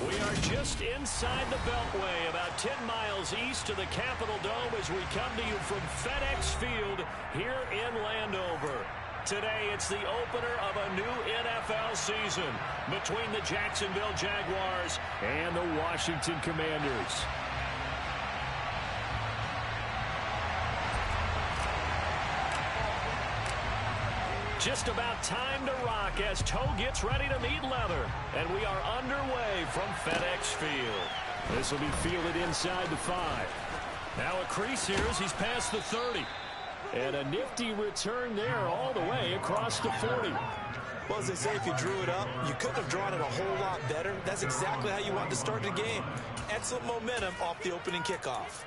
We are just inside the Beltway, about 10 miles east of the Capitol Dome as we come to you from FedEx Field here in Landover. Today, it's the opener of a new NFL season between the Jacksonville Jaguars and the Washington Commanders. Just about time to rock as toe gets ready to meet leather. And we are underway from FedEx Field. This will be fielded inside the 5. Now a crease here as he's past the 30. And a nifty return there all the way across the 40. Well, as they say, if you drew it up, you couldn't have drawn it a whole lot better. That's exactly how you want to start the game. Excellent momentum off the opening kickoff.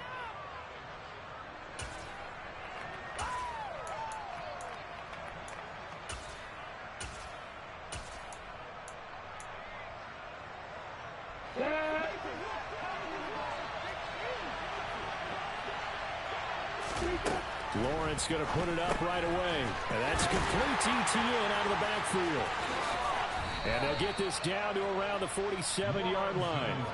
Lawrence going to put it up right away. And that's complete ETN out of the backfield. And they'll get this down to around the 47-yard line.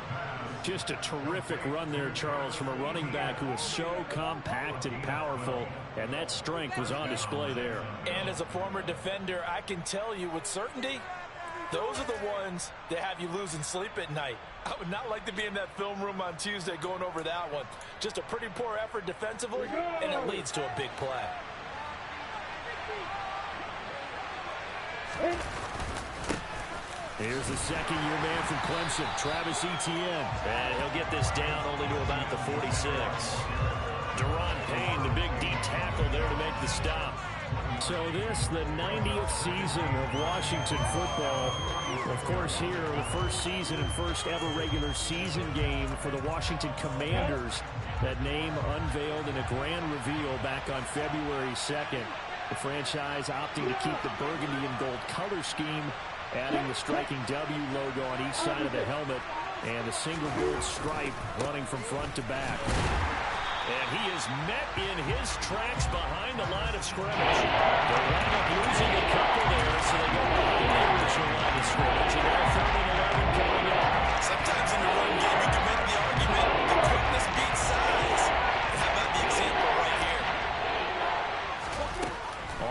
Just a terrific run there, Charles, from a running back who is so compact and powerful. And that strength was on display there. And as a former defender, I can tell you with certainty, those are the ones that have you losing sleep at night. I would not like to be in that film room on Tuesday going over that one. Just a pretty poor effort defensively, and it leads to a big play. Here's the second-year man from Clemson, Travis Etienne. And he'll get this down only to about the 46. Deron Payne, the big D tackle there to make the stop. So this, the 90th season of Washington football. Of course, here, the first season and first ever regular season game for the Washington Commanders. That name unveiled in a grand reveal back on February 2nd. The franchise opting to keep the burgundy and gold color scheme, adding the striking W logo on each side of the helmet and the single gold stripe running from front to back. And he is met in his tracks behind the line of scrimmage. They'll wind up losing a couple there, so they go behind the original line of scrimmage. And now 3rd and 11 coming up. Sometimes in the run game, you can make the argument the quickness beats size. How about the example right here?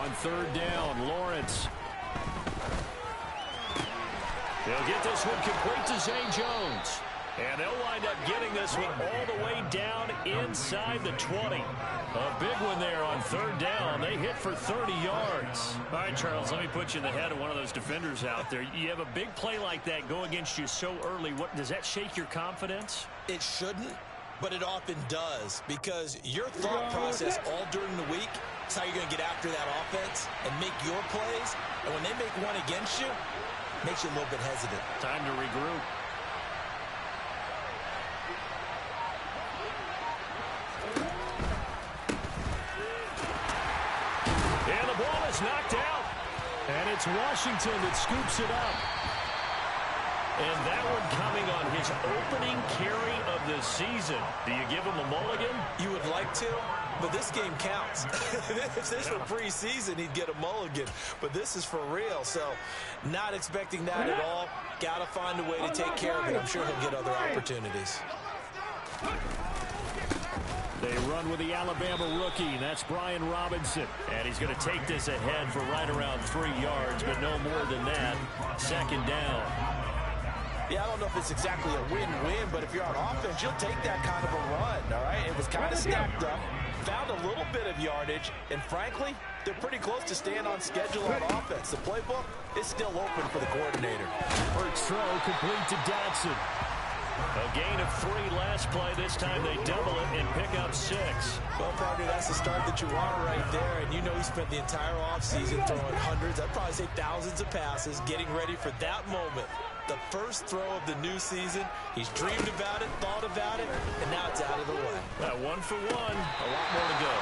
On 3rd down, Lawrence. They'll get this one complete to Zay Jones. And they'll wind up getting this one all the way down inside the 20. A big one there on 3rd down. They hit for 30 yards. All right, Charles, let me put you in the head of one of those defenders out there. You have a big play like that go against you so early. What does that shake your confidence? It shouldn't, but it often does, because your thought process all during the week is how you're going to get after that offense and make your plays. And when they make one against you, it makes you a little bit hesitant. Time to regroup. Knocked out, and it's Washington that scoops it up. And that one coming on his opening carry of the season. Do you give him a mulligan? You would like to, but this game counts. If this were preseason, he'd get a mulligan, but this is for real, so not expecting that at all. Got to find a way to take care of it. I'm sure he'll get other opportunities. They run with the Alabama rookie. That's Brian Robinson. And he's going to take this ahead for right around 3 yards, but no more than that. 2nd down. Yeah, I don't know if it's exactly a win-win, but if you're on offense, you'll take that kind of a run, all right? It was kind of stacked up, found a little bit of yardage, and frankly, they're pretty close to staying on schedule on offense. The playbook is still open for the coordinator. First throw complete to Dotson. A gain of 3 last play. This time they double it and pick up 6. Well, partner, that's the start that you want right there. And you know he spent the entire offseason throwing hundreds, I'd probably say thousands of passes, getting ready for that moment. The first throw of the new season. He's dreamed about it, thought about it, and now it's out of the way. 1 for 1. A lot more to go.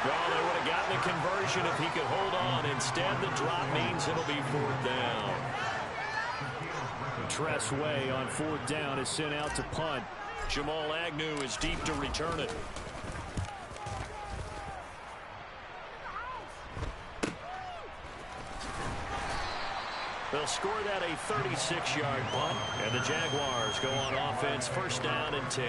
Well, they would have gotten the conversion if he could hold on. Instead, the drop means it'll be 4th down. Tress Way on 4th down is sent out to punt. Jamal Agnew is deep to return it. They'll score that a 36-yard punt. And the Jaguars go on offense, first down and 10.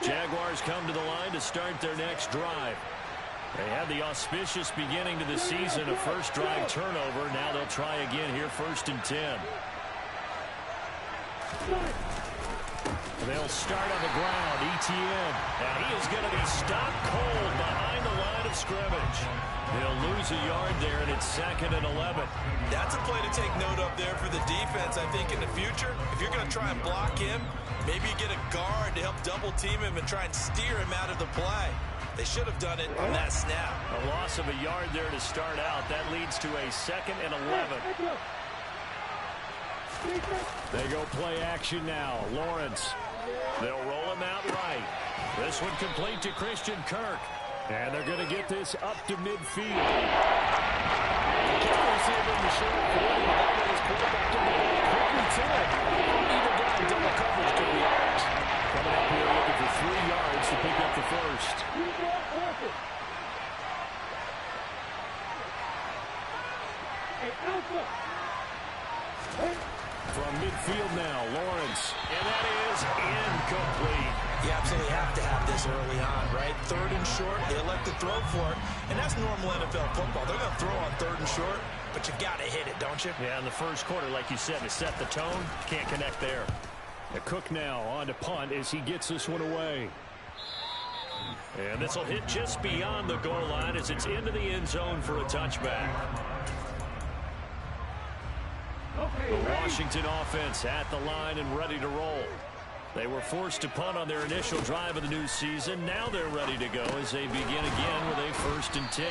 Jaguars come to the line to start their next drive. They had the auspicious beginning to the season, a first drive turnover. Now they'll try again here, first and 10. They'll start on the ground. ETN. And he is going to be stopped cold behind the line of scrimmage. He'll lose a yard there, and it's 2nd and 11. That's a play to take note of there for the defense, I think, in the future. If you're going to try and block him, maybe you get a guard to help double-team him and try and steer him out of the play. They should have done it on that snap. A loss of a yard there to start out. That leads to a 2nd and 11. They go play action now. Lawrence. They'll roll him out right. This one complete to Christian Kirk. And they're going to get this up to midfield. Coming up here looking for 3 yards to pick up the first. From midfield now, Lawrence. And that is incomplete. You absolutely have to have this early on, right? 3rd and short, they elect to throw for it. And that's normal NFL football. They're going to throw on 3rd and short, but you got to hit it, don't you? Yeah, in the first quarter, like you said, to set the tone, can't connect there. The Cook now on to punt as he gets this one away. And this will hit just beyond the goal line as it's into the end zone for a touchback. The Washington offense at the line and ready to roll. They were forced to punt on their initial drive of the new season. Now they're ready to go as they begin again with a 1st and 10.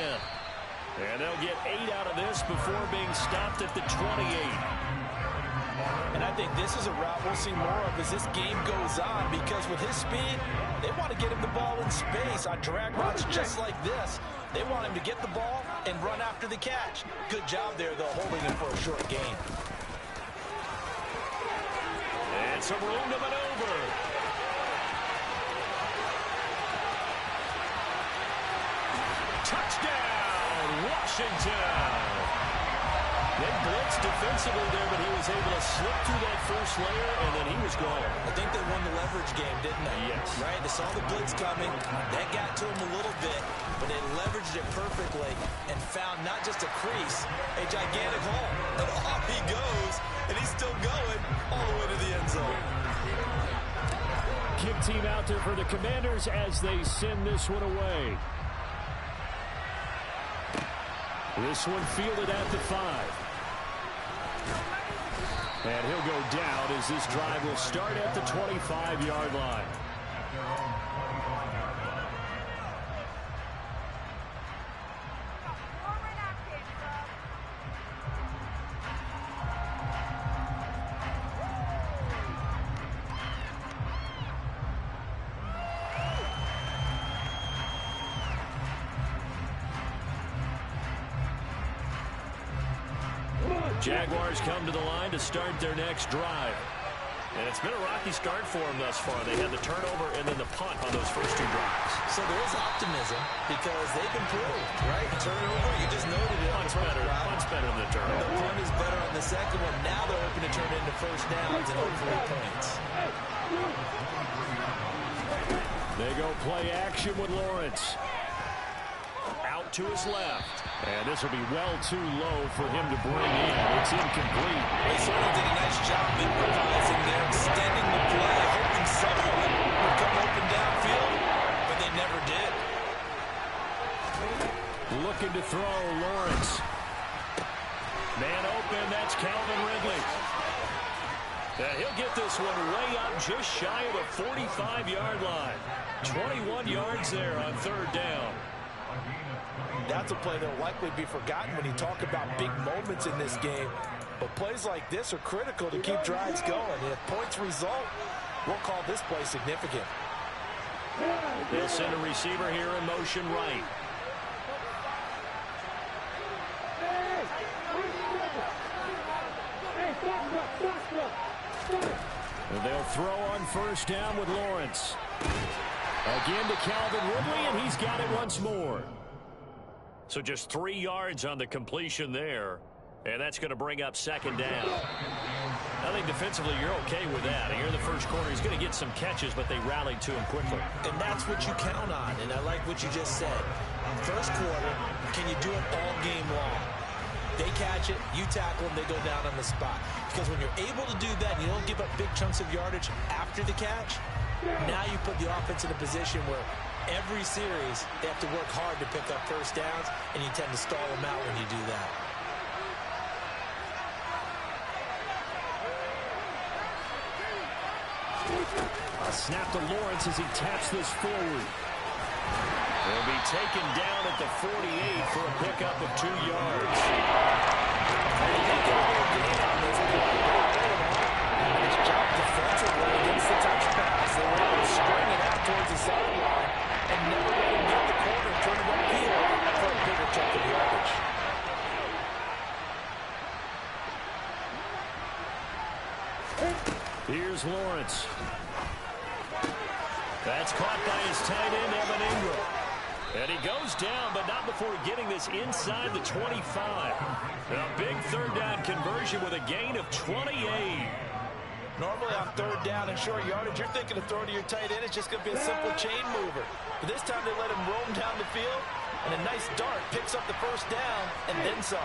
And they'll get 8 out of this before being stopped at the 28. And I think this is a route we'll see more of as this game goes on, because with his speed, they want to get him the ball in space on drag routes just like this. They want him to get the ball and run after the catch. Good job there, though, holding him for a short gain. And some room to maneuver. Touchdown, Washington. They blitzed defensively there, but he was able to slip through that first layer, and then he was gone. I think they won the leverage game, didn't they? Yes. Right? They saw the blitz coming. That got to him a little bit, but they leveraged it perfectly and found not just a crease, a gigantic hole. And off he goes, and he's still going all the way to the end zone. Kick team out there for the Commanders as they send this one away. This one fielded at the 5. And he'll go down as this drive will start at the 25-yard line. Jaguars come to the line to start their next drive. And it's been a rocky start for them thus far. They had the turnover and then the punt on those first 2 drives. So there is optimism because they've improved, right? Turnover, you just noted it. Punt's better than the turnover. The punt is better on the second one. Now they're hoping to turn it into first downs and hopefully points. They go play action with Lawrence. Out to his left. And this will be well too low for him to bring in. It's incomplete. They certainly did a nice job improvising there, extending the play, hoping someone would come open downfield, but they never did. Looking to throw, Lawrence. Man open, that's Calvin Ridley. He'll get this one way up just shy of the 45-yard line. 21 yards there on 3rd down. That's a play that will likely be forgotten when you talk about big moments in this game. But plays like this are critical to keep drives going. And if points result, we'll call this play significant. They'll send a receiver here in motion right. And they'll throw on first down with Lawrence. Again to Calvin Ridley, and he's got it once more. So just 3 yards on the completion there. And that's going to bring up second down. I think defensively you're okay with that. Here in the first quarter, he's going to get some catches, but they rallied to him quickly. And that's what you count on, and I like what you just said. First quarter, can you do it all game long? They catch it, you tackle them, they go down on the spot. Because when you're able to do that and you don't give up big chunks of yardage after the catch, now you put the offense in a position where every series they have to work hard to pick up first downs, and you tend to stall them out when you do that. A snap to Lawrence as he taps this forward. He'll be taken down at the 48 for a pickup of 2 yards. Nice job defensively against the touch pass. They were able to string it out towards the sideline and never let him get the corner, turn it upfield for a bigger chunk of yardage. Here's Lawrence. That's caught by his tight end, Evan Ingram. And he goes down, but not before getting this inside the 25. A big third down conversion with a gain of 28. Normally on third down and short yardage, you're thinking of throwing to your tight end. It's just going to be a simple chain mover. But this time they let him roam down the field, and a nice dart picks up the first down and then some.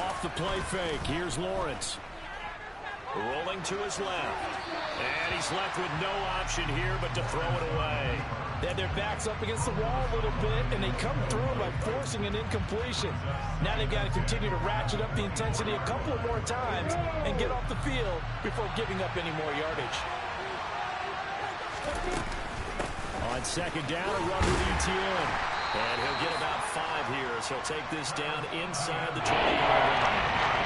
Off the play fake, here's Lawrence. Rolling to his left. And he's left with no option here but to throw it away. They had their backs up against the wall a little bit, and they come through by forcing an incompletion. Now they've got to continue to ratchet up the intensity a couple of more times and get off the field before giving up any more yardage. On second down, a run with ETN. And he'll get about 5 here, so he'll take this down inside the 20-yard line.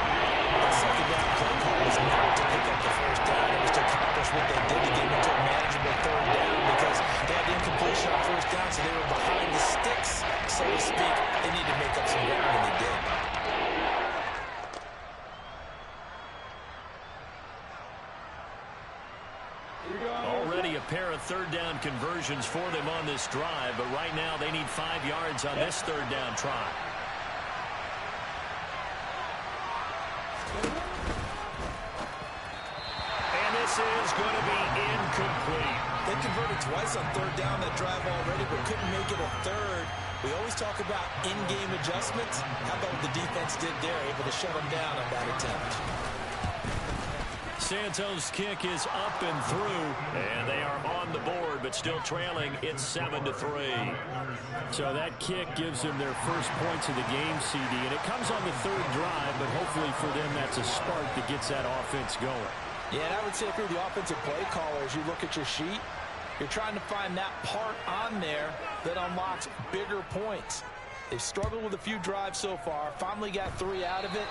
The second down play call was not to pick up the first down. It was to accomplish what they did to get into a manageable third down because they had the incompletion on first down, so they were behind the sticks, so to speak. They need to make up some ground, and they did. Already a pair of third down conversions for them on this drive, but right now they need 5 yards on this third down try. And this is going to be incomplete. They converted twice on third down that drive already, but couldn't make it a third. We always talk about in-game adjustments. How about what the defense did there, able to shut them down on that attempt. Santos' kick is up and through, and they are on the board, but still trailing. It's 7-3. So that kick gives them their first points of the game, CD, and it comes on the third drive, but hopefully for them that's a spark that gets that offense going. Yeah, and I would say if you're the offensive play caller, as you look at your sheet, you're trying to find that part on there that unlocks bigger points. They've struggled with a few drives so far, finally got 3 out of it.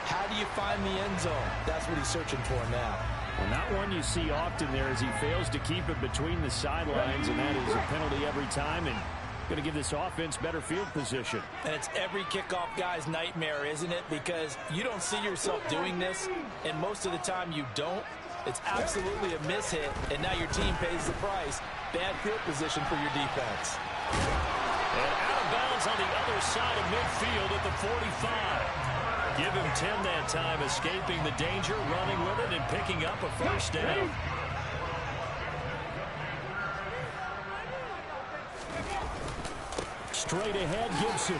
How do you find the end zone? That's what he's searching for now. Well, not one you see often there as he fails to keep it between the sidelines, and that is a penalty every time, and going to give this offense better field position. And it's every kickoff guy's nightmare, isn't it? Because you don't see yourself doing this, and most of the time you don't. It's absolutely a mishit, and now your team pays the price. Bad field position for your defense. And out of bounds on the other side of midfield at the 45. Give him 10 that time, escaping the danger, running with it, and picking up a first down. Straight ahead, Gibson.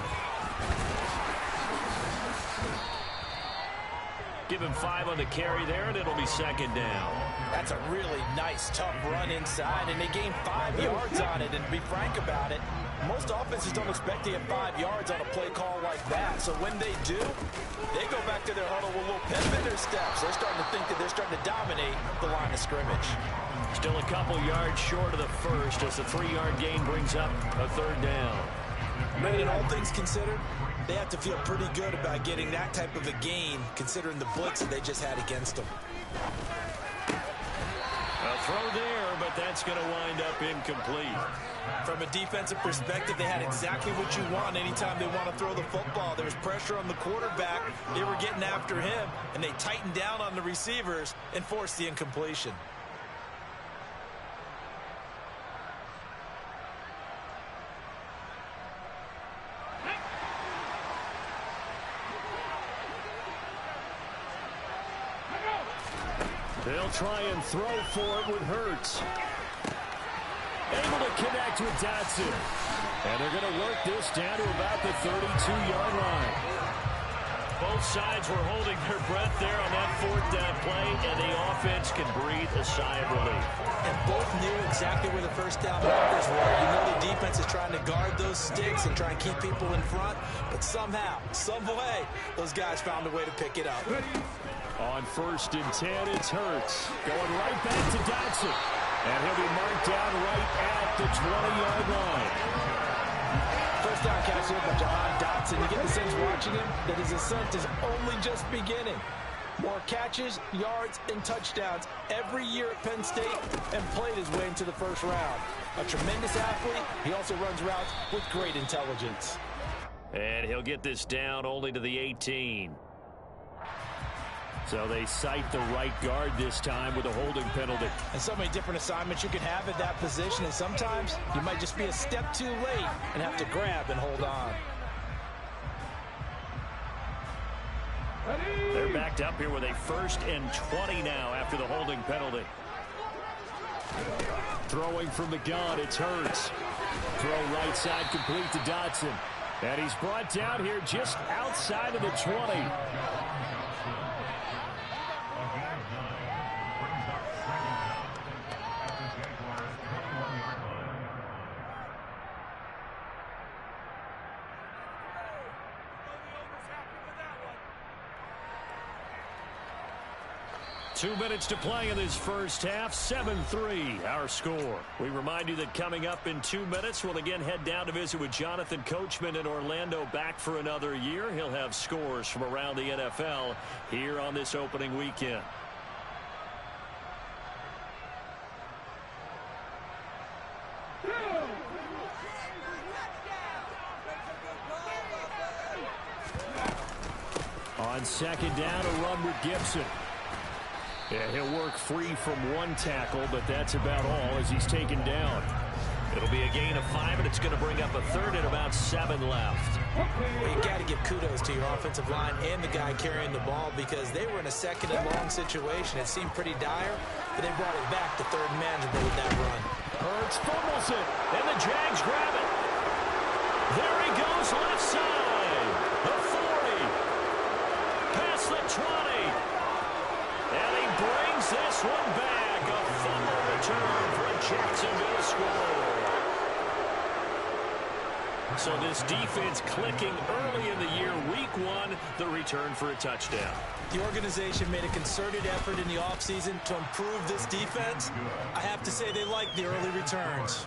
Give him 5 on the carry there, and it'll be second down. That's a really nice, tough run inside, and they gained 5 yards on it. And to be frank about it, most offenses don't expect to get 5 yards on a play call like that. So when they do, they go back to their huddle with a little pep in their steps. They're starting to think that they're starting to dominate the line of scrimmage. Still a couple yards short of the first as the 3-yard gain brings up a third down. Man, in all things considered, they have to feel pretty good about getting that type of a gain, considering the blitz that they just had against them. A throw there, but that's going to wind up incomplete. From a defensive perspective, they had exactly what you want anytime they want to throw the football. There was pressure on the quarterback. They were getting after him, and they tightened down on the receivers and forced the incompletion. They'll try and throw for it with Hurts. Able to connect with Dotson. And they're going to work this down to about the 32-yard line. Both sides were holding their breath there on that fourth down play, and the offense can breathe a sigh of relief. And both knew exactly where the first down markers were. You know the defense is trying to guard those sticks and try and keep people in front, but somehow, some way, those guys found a way to pick it up. On 1st and 10, it's Hurts. Going right back to Dotson. And he'll be marked down right at the 20-yard line. First down catch here by Jahan Dotson. You get the sense watching him that his ascent is only just beginning. More catches, yards, and touchdowns every year at Penn State, and played his way into the first round. A tremendous athlete, he also runs routes with great intelligence. And he'll get this down only to the 18. So they cite the right guard this time with a holding penalty. And so many different assignments you can have at that position, and sometimes you might just be a step too late and have to grab and hold on. They're backed up here with a 1st and 20 now after the holding penalty. Throwing from the gun, it's Hurts. Throw right side complete to Dotson. And he's brought down here just outside of the 20. 2 minutes to play in this first half. 7-3 our score. We remind you that coming up in 2 minutes, we'll again head down to visit with Jonathan Coachman in Orlando, back for another year. He'll have scores from around the NFL here on this opening weekend. On 2nd down, a run with Gibson. Yeah, he'll work free from one tackle, but that's about all as he's taken down. It'll be a gain of 5, and it's going to bring up a 3rd and about 7 left. Well, you got to give kudos to your offensive line and the guy carrying the ball, because they were in a 2nd and long situation. It seemed pretty dire, but they brought it back to 3rd and manageable with that run. Hurts fumbles it, and the Jags grab it. There he goes, left side. The 40. Past the 20. And he brings this one back. A fumble return for a Jacksonville score. So this defense clicking early in the year. Week 1, the return for a touchdown. The organization made a concerted effort in the offseason to improve this defense. I have to say they like the early returns.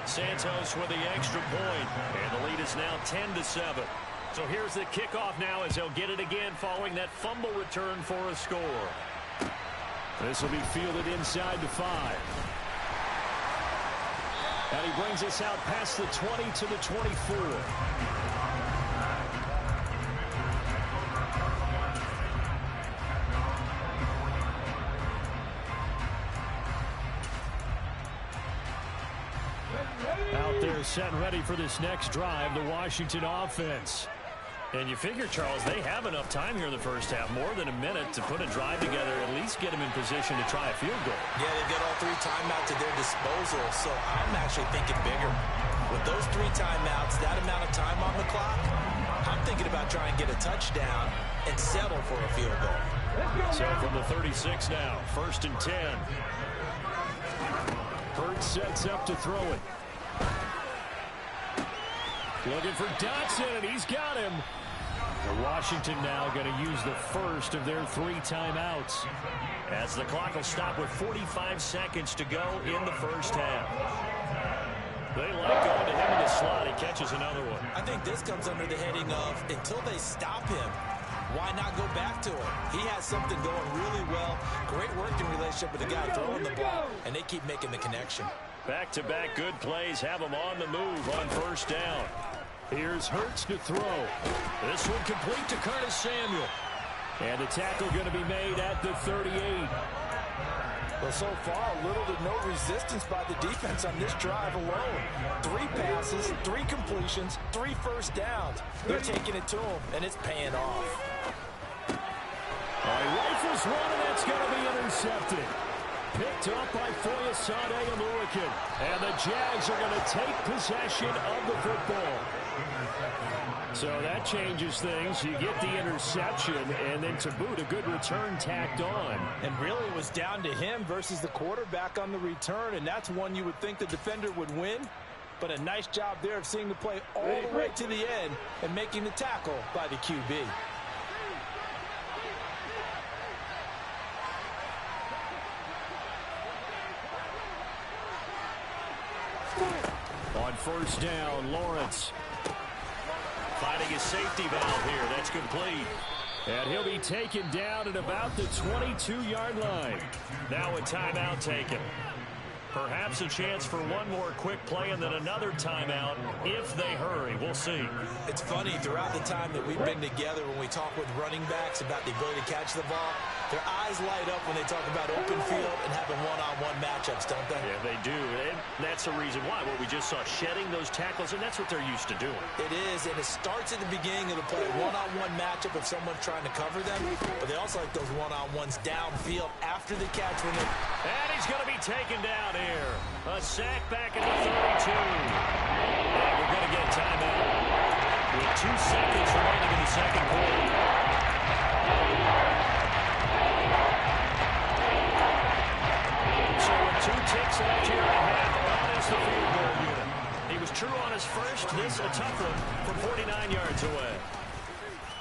Santos with the extra point, and the lead is now 10-7. So here's the kickoff now as they'll get it again following that fumble return for a score. This will be fielded inside the 5. And he brings us out past the 20 to the 24. Out there set and ready for this next drive, the Washington offense. And you figure, Charles, they have enough time here in the first half, more than a minute, to put a drive together, at least get them in position to try a field goal. Yeah, they've got all 3 timeouts at their disposal, so I'm actually thinking bigger. With those 3 timeouts, that amount of time on the clock, I'm thinking about trying to get a touchdown and settle for a field goal. So from the 36 now, 1st and 10. Hurts sets up to throw it. Looking for Dotson, and he's got him. Washington now going to use the first of their 3 timeouts, as the clock will stop with 45 seconds to go in the first half. They like going to him in the slot. He catches another one. I think this comes under the heading of, until they stop him, why not go back to it? He has something going really well. Great working relationship with the guy throwing the ball, and they keep making the connection. Back-to-back good plays have them on the move on first down. Here's Hurts to throw. This one complete to Curtis Samuel. And the tackle going to be made at the 38. Well, so far, little to no resistance by the defense on this drive alone. 3 passes, 3 completions, 3 first downs. They're taking it to him, and it's paying off. He rifles one, and that's going to be intercepted. Picked up by Foyesade Aluakin. And the Jags are going to take possession of the football. So that changes things. You get the interception, and then to boot, a good return tacked on. And really, it was down to him versus the quarterback on the return, and that's one you would think the defender would win. But a nice job there of seeing the play all the way to the end and making the tackle by the QB. On first down, Lawrence finding his safety valve here. That's complete. And he'll be taken down at about the 22-yard line. Now a timeout taken. Perhaps a chance for one more quick play and then another timeout if they hurry. We'll see. It's funny, throughout the time that we've been together, when we talk with running backs about the ability to catch the ball, their eyes light up when they talk about open field and having one-on-one matchups, don't they? Yeah, they do. And that's the reason why. What we just saw, shedding those tackles, and that's what they're used to doing. It is, and it starts at the beginning of the play, one-on-one matchup if someone's trying to cover them, but they also like those one-on-ones downfield after the catch when they're... And he's going to be taken down here. A sack back at the 32. And we're going to get a timeout with 2 seconds remaining in the second quarter. So with 2 ticks left here and a half, on is the field goal unit. He was true on his first. This a tough one from 49 yards away.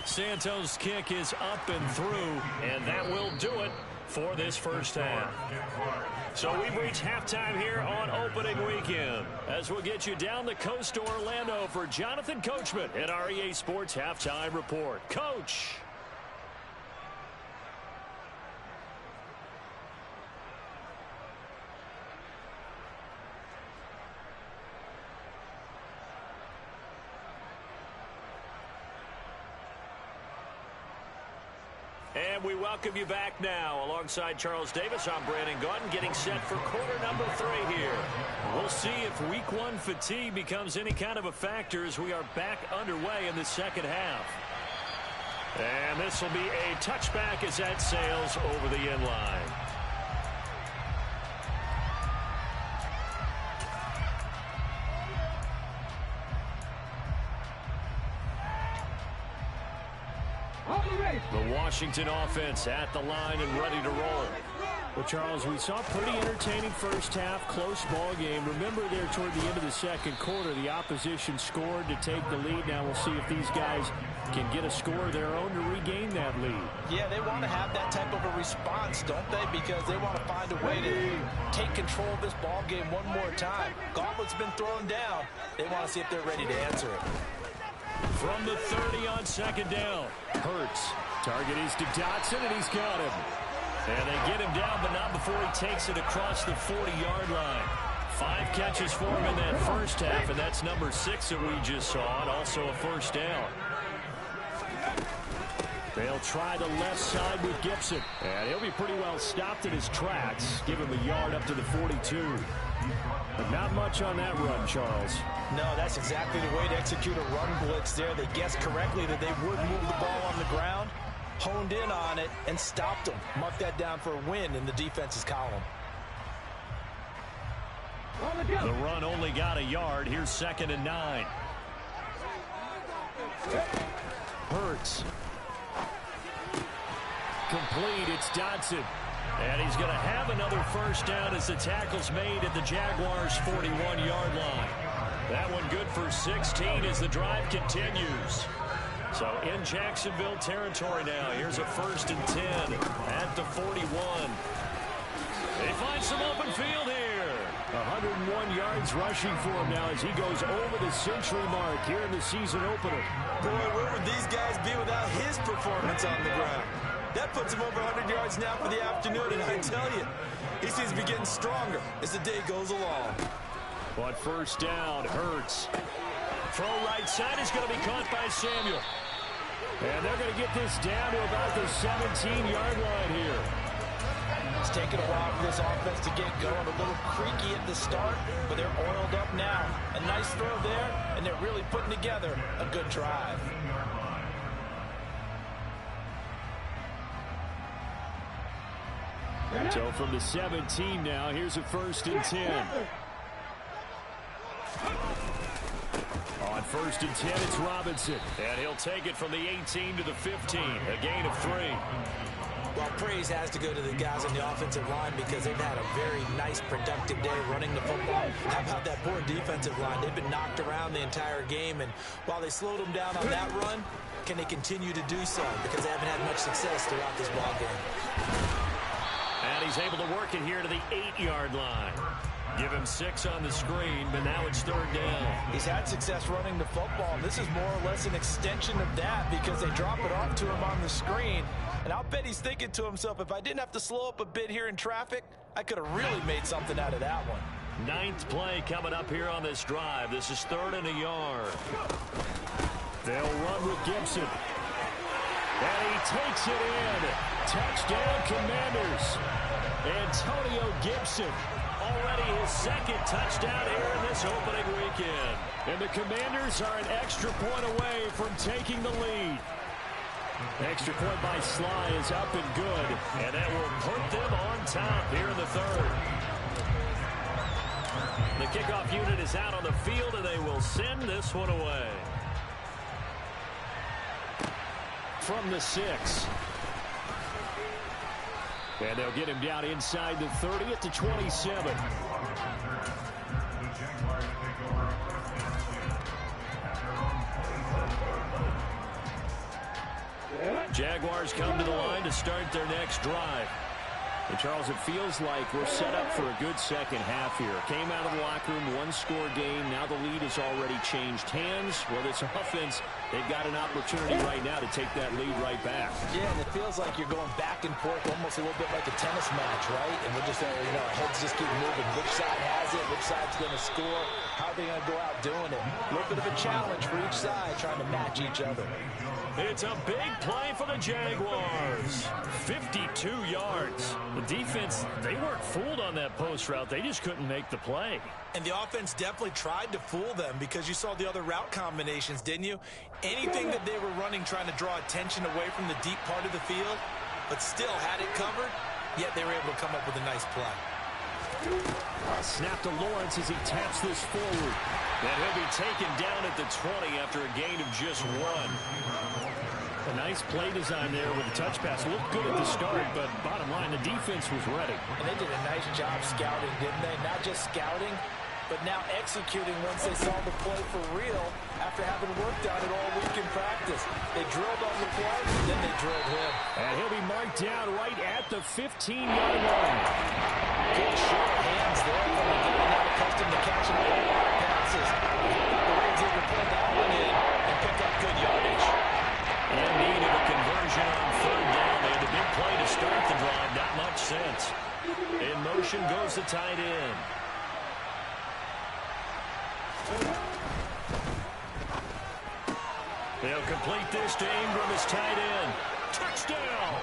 Santos' kick is up and through, and that will do it for this first half. So we've reached halftime here on opening weekend, as we'll get you down the coast to Orlando for Jonathan Coachman at our EA Sports Halftime Report. Coach. And we welcome you back now. Alongside Charles Davis, I'm Brandon Gaudin, getting set for quarter number 3 here. We'll see if week 1 fatigue becomes any kind of a factor as we are back underway in the second half. And this will be a touchback as that sails over the end line. The Washington offense at the line and ready to roll. Well, Charles, we saw a pretty entertaining first half, close ball game. Remember there toward the end of the second quarter, the opposition scored to take the lead. Now we'll see if these guys can get a score of their own to regain that lead. Yeah, they want to have that type of a response, don't they? Because they want to find a way to take control of this ball game one more time. Gauntlet's been thrown down. They want to see if they're ready to answer it. From the 30 on second down, Hurts. Target is to Dotson, and he's got him. And they get him down, but not before he takes it across the 40-yard line. 5 catches for him in that first half, and that's number 6 that we just saw, and also a first down. They'll try the left side with Gibson. And he'll be pretty well stopped in his tracks. Give him a yard up to the 42. But not much on that run, Charles. No, that's exactly the way to execute a run blitz there. They guessed correctly that they would move the ball on the ground, honed in on it, and stopped them. Mark that down for a win in the defense's column. The run only got a yard. Here's 2nd and 9. Hurts. Complete. It's Dotson. And he's going to have another first down as the tackle's made at the Jaguars' 41-yard line. That one good for 16 as the drive continues. So in Jacksonville territory now. Here's a 1st and 10 at the 41. They find some open field here. 101 yards rushing for him now as he goes over the century mark here in the season opener. Boy, where would these guys be without his performance on the ground? That puts him over 100 yards now for the afternoon, and I tell you, he seems to be getting stronger as the day goes along. But first down, Hurts. Throw right side is going to be caught by Samuel. And they're going to get this down to about the 17-yard line here. It's taken a while for this offense to get going. A little creaky at the start, but they're oiled up now. A nice throw there, and they're really putting together a good drive. So from the 17 now, here's a 1st and 10. On 1st and 10, it's Robinson. And he'll take it from the 18 to the 15, a gain of 3. Well, praise has to go to the guys on the offensive line because they've had a very nice, productive day running the football. How about that poor defensive line? They've been knocked around the entire game, and while they slowed them down on that run, can they continue to do so? Because they haven't had much success throughout this ball game. And he's able to work it here to the 8-yard line. Give him 6 on the screen, but now it's 3rd down. He's had success running the football, and this is more or less an extension of that because they drop it off to him on the screen. And I'll bet he's thinking to himself, if I didn't have to slow up a bit here in traffic, I could have really made something out of that one. 9th play coming up here on this drive. This is 3rd and a yard. They'll run with Gibson. And he takes it in. Touchdown, Commanders. Antonio Gibson. Already his 2nd touchdown here in this opening weekend. And the Commanders are an extra point away from taking the lead. Extra point by Sly is up and good. And that will put them on top here in the 3rd. The kickoff unit is out on the field, and they will send this one away. From the 6. And they'll get him down inside the 30 at the 27. Jaguars come to the line to start their next drive. And Charles, it feels like we're set up for a good second half here. Came out of the locker room, 1-score game. Now the lead has already changed hands. Well, this offense, they've got an opportunity right now to take that lead right back. Yeah, and it feels like you're going back and forth almost a little bit like a tennis match, right? And we're just, our heads just keep moving. Which side has it? Which side's going to score? How are they going to go out doing it? A little bit of a challenge for each side, trying to match each other. It's a big play for the Jaguars. 52 yards. The defense, they weren't fooled on that post route. They just couldn't make the play. And the offense definitely tried to fool them because you saw the other route combinations, didn't you? Anything that they were running trying to draw attention away from the deep part of the field, but still had it covered, yet they were able to come up with a nice play. Snap to Lawrence as he taps this forward. And he'll be taken down at the 20 after a gain of just 1. A nice play design there with the touch pass. Looked good at the start, but bottom line, the defense was ready. And they did a nice job scouting, didn't they? Not just scouting, but now executing once they saw the play for real after having worked on it all week in practice. They drilled on the play, then they drilled him. And he'll be marked down right at the 15-yard line. Good short hands there from the guy not accustomed to catching all passes. The Rams able to pull that one in and pick up good yardage. In need of a conversion on 3rd down. They had a big play to start the drive. Not much sense. In motion goes the tight end. They'll complete this to Ingram as tight end. Touchdown!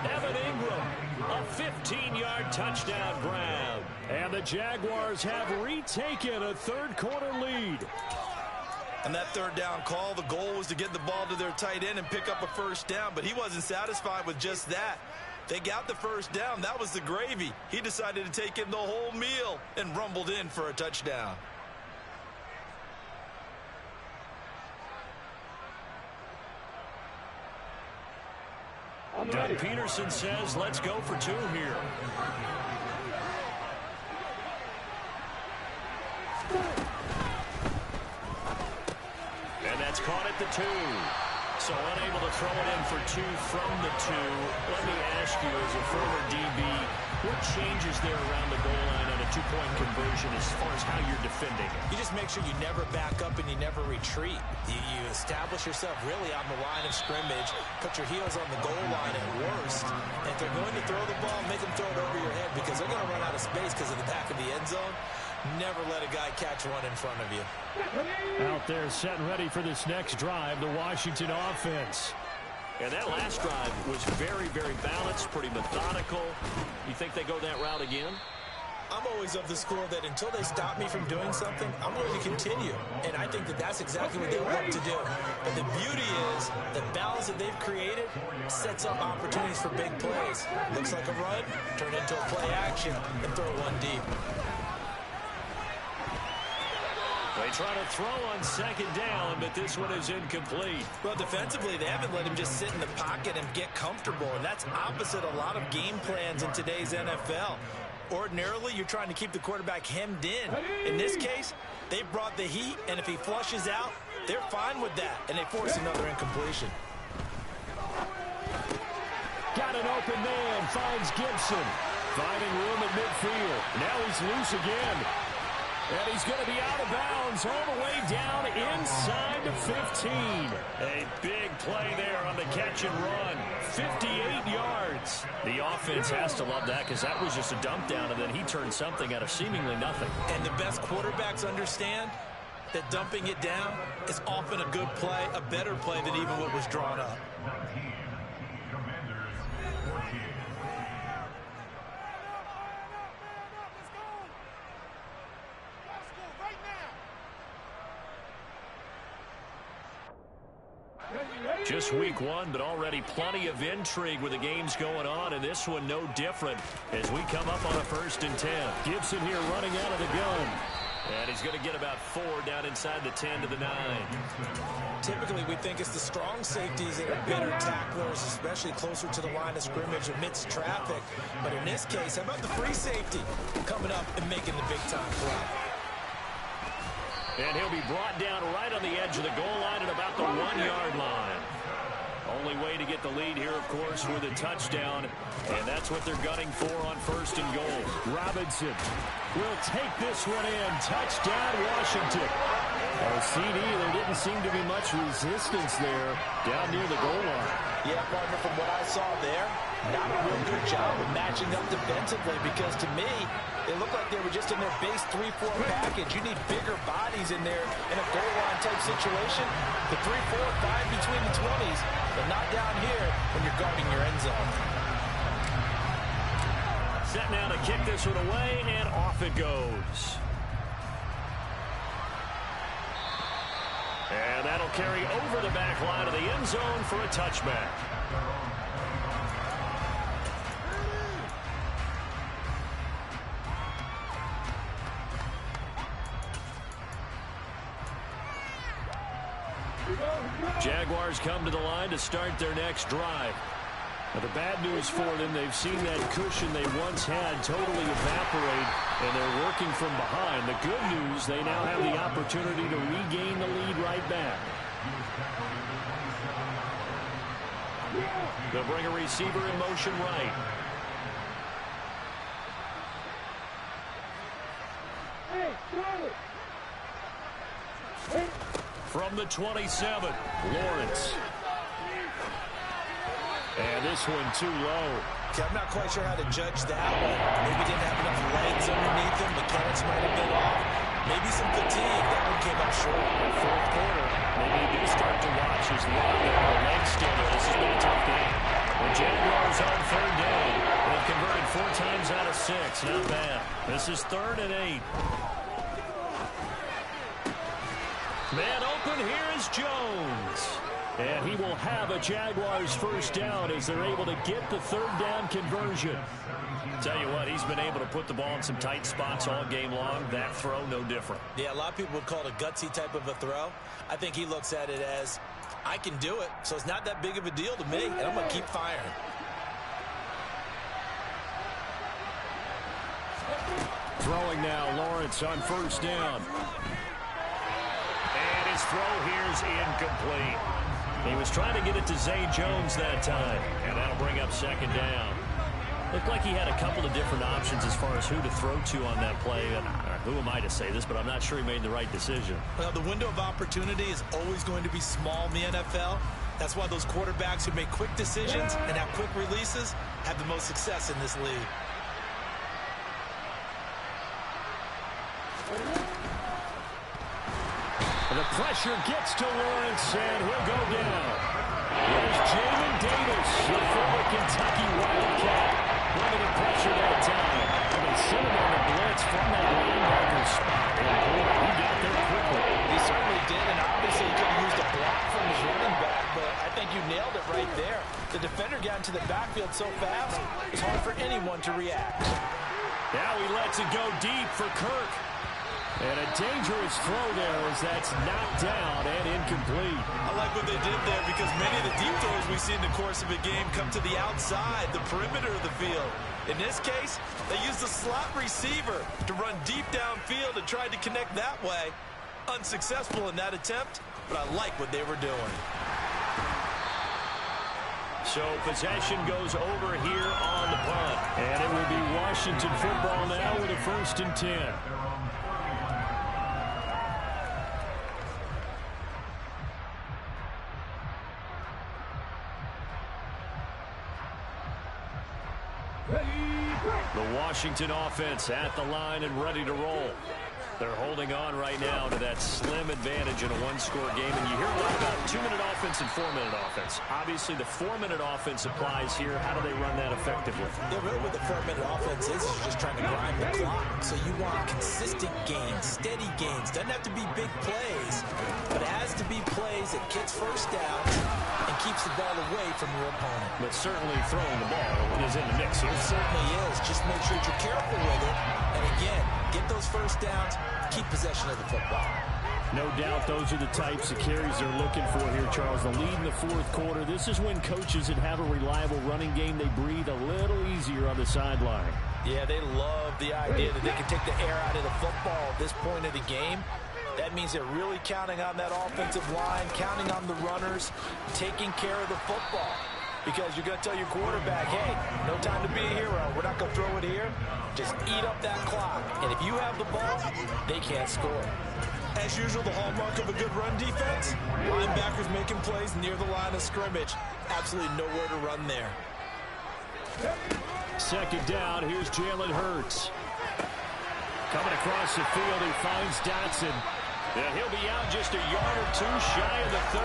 Evan Ingram, a 15-yard touchdown grab. And the Jaguars have retaken a 3rd-quarter lead. And that 3rd down call, the goal was to get the ball to their tight end and pick up a 1st down, but he wasn't satisfied with just that. They got the 1st down. That was the gravy. He decided to take in the whole meal and rumbled in for a touchdown. Doug Peterson says, let's go for 2 here. And that's caught at the 2. So unable to throw it in for two from the two. Let me ask you, as a former DB, what changes there around the goal line on a two-point conversion as far as how you're defending it? You just make sure you never back up and you never retreat. You establish yourself really on the line of scrimmage, put your heels on the goal line at worst. And if they're going to throw the ball, make them throw it over your head because they're going to run out of space because of the back of the end zone. Never let a guy catch one in front of you. Out there set and ready for this next drive, the Washington offense. And that last drive was very, very balanced, pretty methodical. You think they go that route again? I'm always of the school that until they stop me from doing something, I'm going to continue. And I think that that's exactly what they want to do. But the beauty is the balance that they've created sets up opportunities for big plays. Looks like a run, turn into a play action, and throw one deep. They try to throw on second down, but this one is incomplete. Well, defensively, they haven't let him just sit in the pocket and get comfortable, and that's opposite a lot of game plans in today's NFL. Ordinarily, you're trying to keep the quarterback hemmed in. In this case, they brought the heat, and if he flushes out, they're fine with that, and they force another incompletion. Got an open man, finds Gibson. Finding room at midfield. Now he's loose again. And he's going to be out of bounds all the way down inside the 15. A big play there on the catch and run. 58 yards. The offense has to love that because that was just a dump down, and then he turned something out of seemingly nothing. And the best quarterbacks understand that dumping it down is often a good play, a better play than even what was drawn up. Just week one, but already plenty of intrigue with the games going on, and this one no different as we come up on a 1st and 10. Gibson here running out of the gun. And he's going to get about 4 down inside the 10 to the 9. Typically, we think it's the strong safeties that are better tacklers, especially closer to the line of scrimmage amidst traffic. But in this case, how about the free safety coming up and making the big-time play? And he'll be brought down right on the edge of the goal line at about the 1-yard line. Only way to get the lead here, of course, with a touchdown. And that's what they're gunning for on 1st and goal. Robinson will take this one in. Touchdown, Washington. CD, there didn't seem to be much resistance there down near the goal line. Yeah, partner, from what I saw there, not a real good job of matching up defensively because to me, it looked like they were just in their base 3-4 package. You need bigger bodies in there in a goal line type situation. The 3-4, 5 between the 20s, but not down here when you're guarding your end zone. Set now to kick this one away, and off it goes. And that'll carry over the back line of the end zone for a touchback. Jaguars come to the line to start their next drive. Now, the bad news for them, they've seen that cushion they once had totally evaporate, and they're working from behind. The good news, they now have the opportunity to regain the lead right back. They'll bring a receiver in motion right. From the 27, Lawrence. And this one too low. Okay, I'm not quite sure how to judge that one. Maybe didn't have enough legs underneath him. Mechanics might have been off. Maybe some fatigue. That one came up short. Fourth quarter, maybe you do start to watch his leg there. The leg still. This has been a tough game. The Jaguars on 3rd down. They've converted 4 times out of 6. Not bad. This is 3rd and 8. Man open, here is Jones. And he will have a Jaguars 1st down as they're able to get the 3rd down conversion. Tell you what, he's been able to put the ball in some tight spots all game long. That throw, no different. Yeah, a lot of people would call it a gutsy type of a throw. I think he looks at it as, I can do it, so it's not that big of a deal to me, and I'm going to keep firing. Throwing now, Lawrence on 1st down. And his throw here is incomplete. He was trying to get it to Zay Jones that time, and that'll bring up second down. Looked like he had a couple of different options as far as who to throw to on that play. And who am I to say this, but I'm not sure he made the right decision. Well, the window of opportunity is always going to be small in the NFL. That's why those quarterbacks who make quick decisions and have quick releases have the most success in this league. The pressure gets to Lawrence, and he'll go down. Here's Jamin Davis, the former Kentucky Wildcat. Limited pressure that time. And they sent him on the blitz from that linebacker spot. And boy, he got there quickly. He certainly did, and obviously he could have used a block from his running back, but I think you nailed it right there. The defender got into the backfield so fast, it's hard for anyone to react. Now he lets it go deep for Kirk. And a dangerous throw there as that's knocked down and incomplete. I like what they did there because many of the deep throws we see in the course of a game come to the outside, the perimeter of the field. In this case, they used the slot receiver to run deep downfield and tried to connect that way. Unsuccessful in that attempt, but I like what they were doing. So possession goes over here on the punt. And it will be Washington football now with a 1st and 10. The Washington offense at the line and ready to roll. They're holding on right now to that slim advantage in a one-score game. And you hear a lot about 2-minute offense and 4-minute offense. Obviously, the 4-minute offense applies here. How do they run that effectively? Yeah, really what the 4-minute offense is you're just trying to grind the clock. So you want consistent gains, steady gains. Doesn't have to be big plays, but it has to be plays that gets first down and keeps the ball away from your opponent. But certainly throwing the ball is in the mix here. It certainly is. Just make sure you're careful with it. And again, get those first downs, keep possession of the football. No doubt those are the types of carries they're looking for here, Charles. The lead in the 4th quarter. This is when coaches that have a reliable running game, they breathe a little easier on the sideline. Yeah, they love the idea that they can take the air out of the football at this point of the game. That means they're really counting on that offensive line, counting on the runners, taking care of the football. Because you're going to tell your quarterback, hey, no time to be a hero. We're not going to throw it here. Just eat up that clock. And if you have the ball, they can't score. As usual, the hallmark of a good run defense, linebackers making plays near the line of scrimmage. Absolutely nowhere to run there. 2nd down, here's Jalen Hurts. Coming across the field, he finds Dotson. And he'll be out just a yard or two shy of the 30.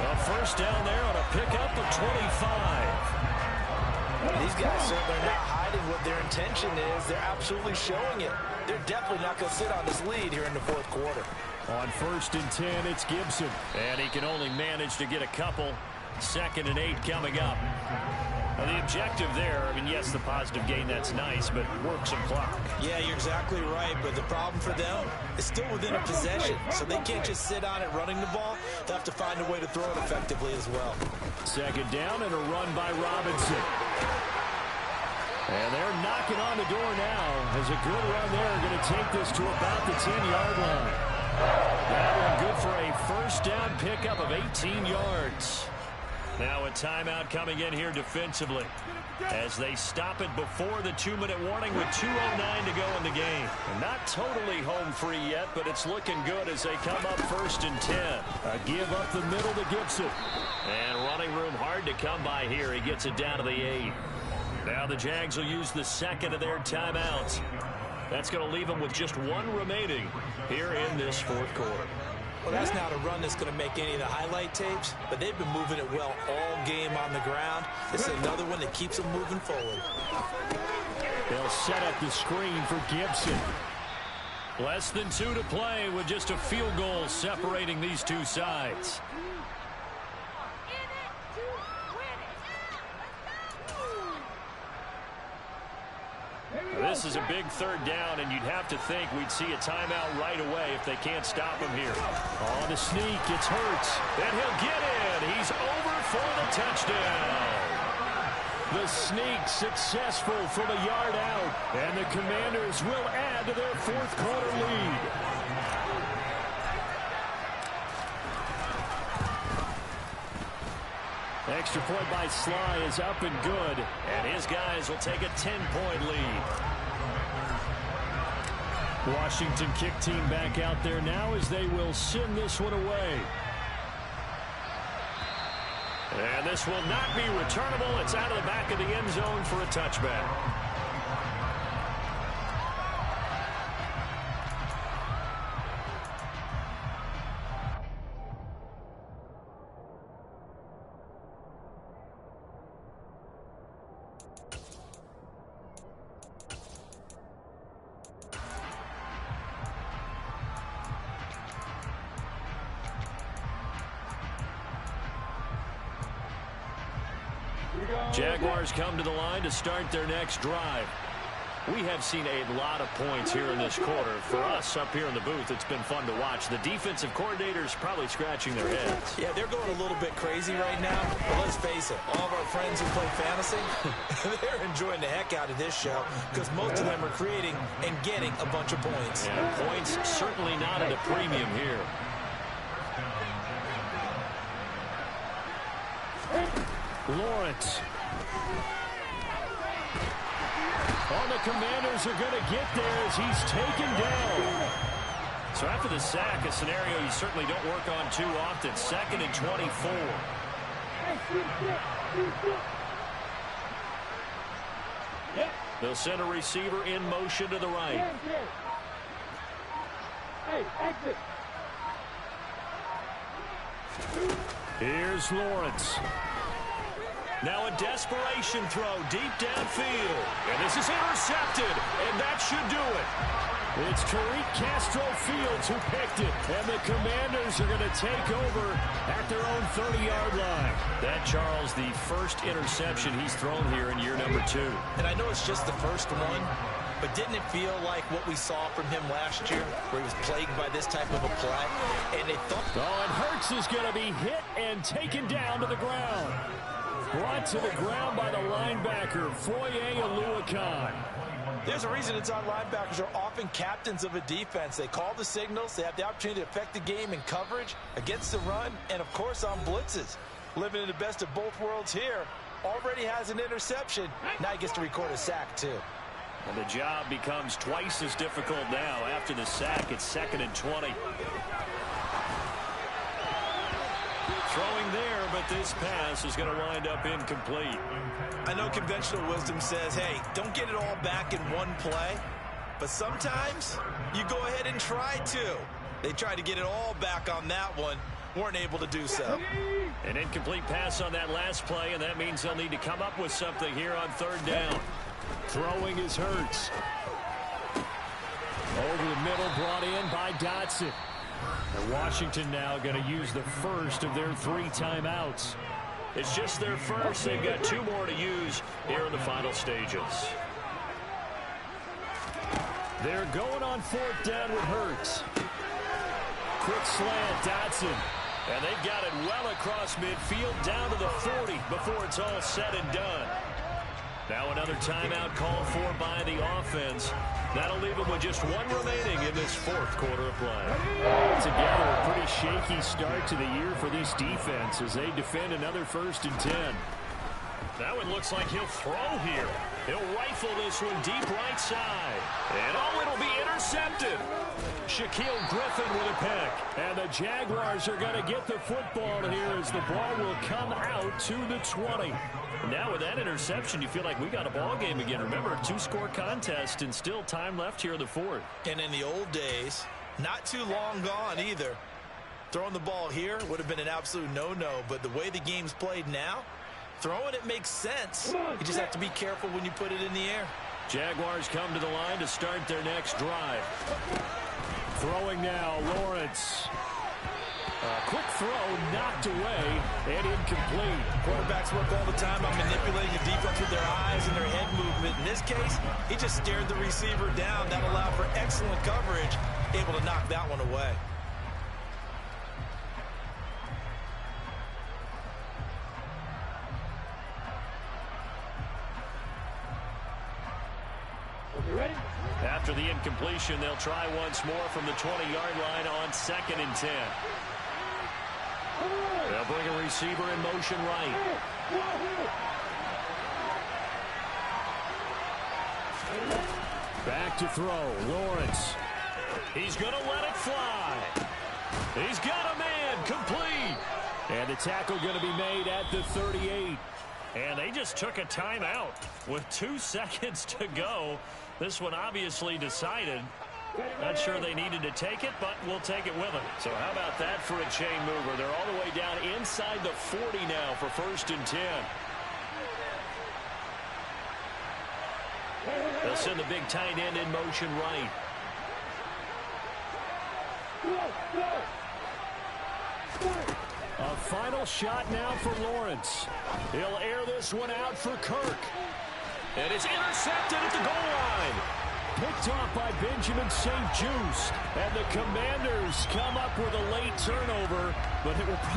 A 1st down there on a pickup of 25. These guys certainly are not hiding what their intention is. They're absolutely showing it. They're definitely not going to sit on this lead here in the 4th quarter. On 1st and 10, it's Gibson. And he can only manage to get a couple. 2nd and 8 coming up. Now the objective there, I mean, yes, the positive gain, that's nice, but work some clock. Yeah, you're exactly right, but the problem for them is still within a possession, so they can't just sit on it running the ball. They'll have to find a way to throw it effectively as well. 2nd down and a run by Robinson. And they're knocking on the door now as a good run there. Going to take this to about the 10-yard line. That one good for a 1st down pickup of 18 yards. Now a timeout coming in here defensively as they stop it before the 2-minute warning with 2:09 to go in the game. And not totally home free yet, but it's looking good as they come up 1st and 10. A give up the middle to Gibson. And running room hard to come by here. He gets it down to the 8. Now the Jags will use the 2nd of their timeouts. That's going to leave them with just 1 remaining here in this 4th quarter. Well, that's not a run that's going to make any of the highlight tapes, but they've been moving it well all game on the ground. This is another one that keeps them moving forward. They'll set up the screen for Gibson. Less than 2 to play with just a field goal separating these two sides. This is a big 3rd down, and you'd have to think we'd see a timeout right away if they can't stop him here. On the sneak, it's Hurts, and he'll get in. He's over for the touchdown. The sneak successful from a yard out, and the Commanders will add to their 4th quarter lead. extra point by Sly is up and good. And his guys will take a 10-point lead. Washington kick team back out there now as they will send this one away. And this will not be returnable. It's out of the back of the end zone for a touchback. Jaguars come to the line to start their next drive. We have seen a lot of points here in this quarter. For us up here in the booth, it's been fun to watch. The defensive coordinators probably scratching their heads. Yeah, they're going a little bit crazy right now. But let's face it, all of our friends who play fantasy, they're enjoying the heck out of this show because most of them are creating and getting a bunch of points. Yeah, points certainly not at a premium here. Lawrence. Oh, the Commanders are going to get there as he's taken down. So after the sack, a scenario you certainly don't work on too often. 2nd and 24. They'll send a receiver in motion to the right. Here's Lawrence. Now a desperation throw deep downfield. And this is intercepted. And that should do it. It's Tariq Castro Fields who picked it. And the Commanders are going to take over at their own 30-yard line. That, Charles, the first interception he's thrown here in year number 2. And I know it's just the first one, but didn't it feel like what we saw from him last year, where he was plagued by this type of a play? And they thought... Oh, and Hurts is going to be hit and taken down to the ground. Brought to the ground by the linebacker, Foye Oluokun. There's a reason inside linebackers are often captains of a defense. They call the signals. They have the opportunity to affect the game in coverage, against the run, and, of course, on blitzes. Living in the best of both worlds here. Already has an interception. Now he gets to record a sack, too. And the job becomes twice as difficult now. After the sack, it's 2nd and 20. Throwing there, but this pass is going to wind up incomplete. I know conventional wisdom says, hey, don't get it all back in one play. But sometimes you go ahead and try to. They tried to get it all back on that one. Weren't able to do so. An incomplete pass on that last play, and that means they'll need to come up with something here on 3rd down. Throwing is Hurts. Over the middle, brought in by Dotson. And Washington now going to use the first of their 3 timeouts. It's just their first. They've got 2 more to use here in the final stages. They're going on 4th down with Hurts. Quick slant, Dotson. And they've got it well across midfield down to the 40 before it's all said and done. Now another timeout called for by the offense. That'll leave them with just 1 remaining in this 4th quarter of play. Together, a pretty shaky start to the year for this defense as they defend another 1st and 10. That one looks like he'll throw here. He'll rifle this one deep right side. And it'll be intercepted. Shaquille Griffin with a pick. And the Jaguars are going to get the football here as the ball will come out to the 20. Now with that interception, you feel like we got a ball game again. Remember, 2-score contest and still time left here in the 4th. And in the old days, not too long gone either. Throwing the ball here would have been an absolute no-no. But the way the game's played now, throwing it makes sense. You just have to be careful when you put it in the air. Jaguars come to the line to start their next drive. Throwing now, Lawrence. Quick throw knocked away and incomplete. Quarterbacks work all the time on manipulating the defense with their eyes and their head movement. In this case, he just stared the receiver down. That allowed for excellent coverage, able to knock that one away. After the incompletion, they'll try once more from the 20-yard line on 2nd and 10. They'll bring a receiver in motion right. Back to throw. Lawrence. He's going to let it fly. He's got a man. Complete. And the tackle going to be made at the 38. And they just took a timeout with 2 seconds to go. This one obviously decided. Not sure they needed to take it, but we'll take it with them. So how about that for a chain mover? They're all the way down inside the 40 now for 1st and 10. They'll send the big tight end in motion right. A final shot now for Lawrence. He'll air this one out for Kirk. And it's intercepted at the goal line. Picked off by Benjamin St. Juste. And the Commanders come up with a late turnover, but it will probably